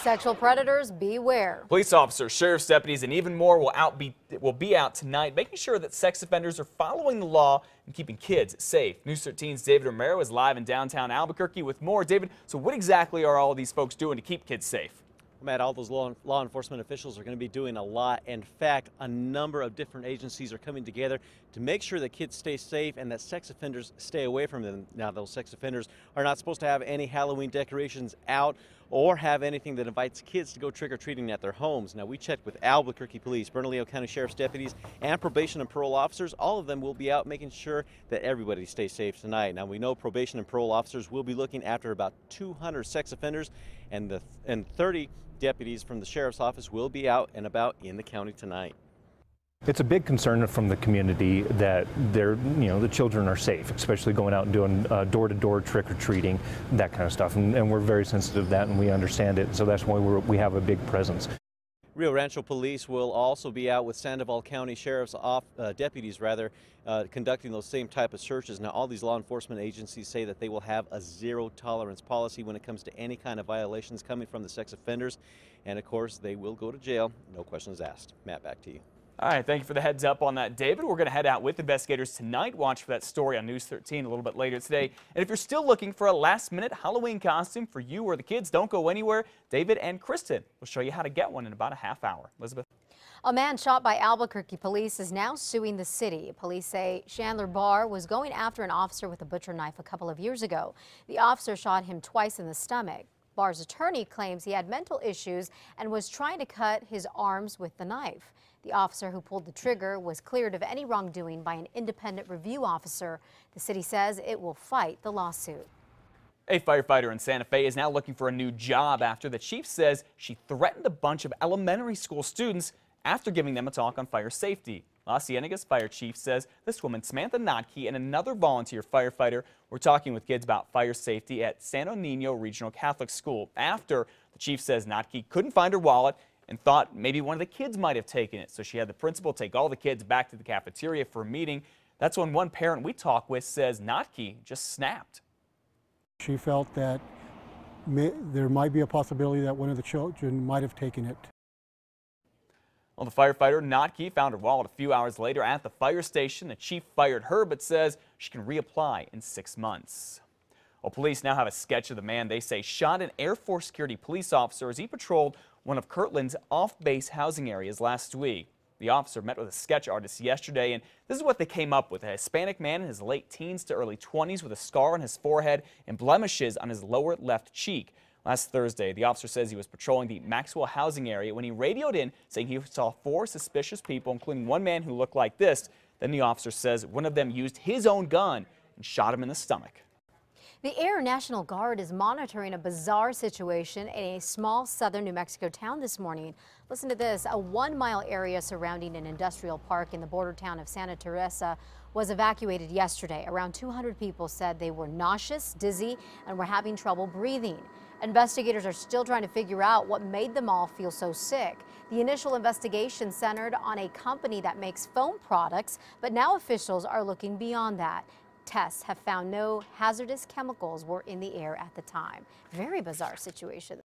Sexual predators, beware. Police officers, sheriff's deputies, and even more will be out tonight, making sure that sex offenders are following the law and keeping kids safe. News 13's David Romero is live in downtown Albuquerque with more. David, so what exactly are all these folks doing to keep kids safe? Matt, all those law enforcement officials are going to be doing a lot. In fact, a number of different agencies are coming together to make sure that kids stay safe and that sex offenders stay away from them. Now, those sex offenders are not supposed to have any Halloween decorations out or have anything that invites kids to go trick-or-treating at their homes. Now, we checked with Albuquerque Police, Bernalillo County Sheriff's deputies, and probation and parole officers. All of them will be out making sure that everybody stays safe tonight. Now, we know probation and parole officers will be looking after about 200 sex offenders, and 30 deputies from the sheriff's office will be out and about in the county tonight. It's a big concern from the community that the children are safe, especially going out and doing door-to-door trick-or-treating, that kind of stuff. And we're very sensitive to that, and we understand it. So that's why we have a big presence. Rio Rancho Police will also be out with Sandoval County Sheriff's deputies, conducting those same type of searches. Now, all these law enforcement agencies say that they will have a zero-tolerance policy when it comes to any kind of violations coming from the sex offenders. And, of course, they will go to jail, no questions asked. Matt, back to you. All right, thank you for the heads up on that, David. We're going to head out with investigators tonight. Watch for that story on News 13 a little bit later today. And if you're still looking for a last-minute Halloween costume for you or the kids, don't go anywhere. David and Kristen will show you how to get one in about a half hour. Elizabeth. A man shot by Albuquerque police is now suing the city. Police say Chandler Barr was going after an officer with a butcher knife a couple of years ago. The officer shot him twice in the stomach. Barr's attorney claims he had mental issues and was trying to cut his arms with the knife. The officer who pulled the trigger was cleared of any wrongdoing by an independent review officer. The city says it will fight the lawsuit. A firefighter in Santa Fe is now looking for a new job after the chief says she threatened a bunch of elementary school students after giving them a talk on fire safety. La Cienega's fire chief says this woman, Samantha Notke, and another volunteer firefighter were talking with kids about fire safety at Santo Nino Regional Catholic School after the chief says Notke couldn't find her wallet and thought maybe one of the kids might have taken it. So she had the principal take all the kids back to the cafeteria for a meeting. That's when one parent we talked with says Notke just snapped. She felt that there might be a possibility that one of the children might have taken it. Well, the firefighter, Notke, found her wallet a few hours later at the fire station. The chief fired her, but says she can reapply in 6 months. Well, police now have a sketch of the man they say shot an Air Force security police officer as he patrolled one of Kirtland's off-base housing areas last week. The officer met with a sketch artist yesterday, and this is what they came up with. A Hispanic man in his late teens to early 20s with a scar on his forehead and blemishes on his lower left cheek. Last Thursday, the officer says he was patrolling the Maxwell housing area when he radioed in saying he saw 4 suspicious people, including one man who looked like this. Then the officer says one of them used his own gun and shot him in the stomach. The Air National Guard is monitoring a bizarre situation in a small southern New Mexico town this morning. Listen to this. A 1-mile area surrounding an industrial park in the border town of Santa Teresa was evacuated yesterday. Around 200 people said they were nauseous, dizzy, and were having trouble breathing. Investigators are still trying to figure out what made them all feel so sick. The initial investigation centered on a company that makes foam products, but now officials are looking beyond that. Tests have found no hazardous chemicals were in the air at the time. Very bizarre situation.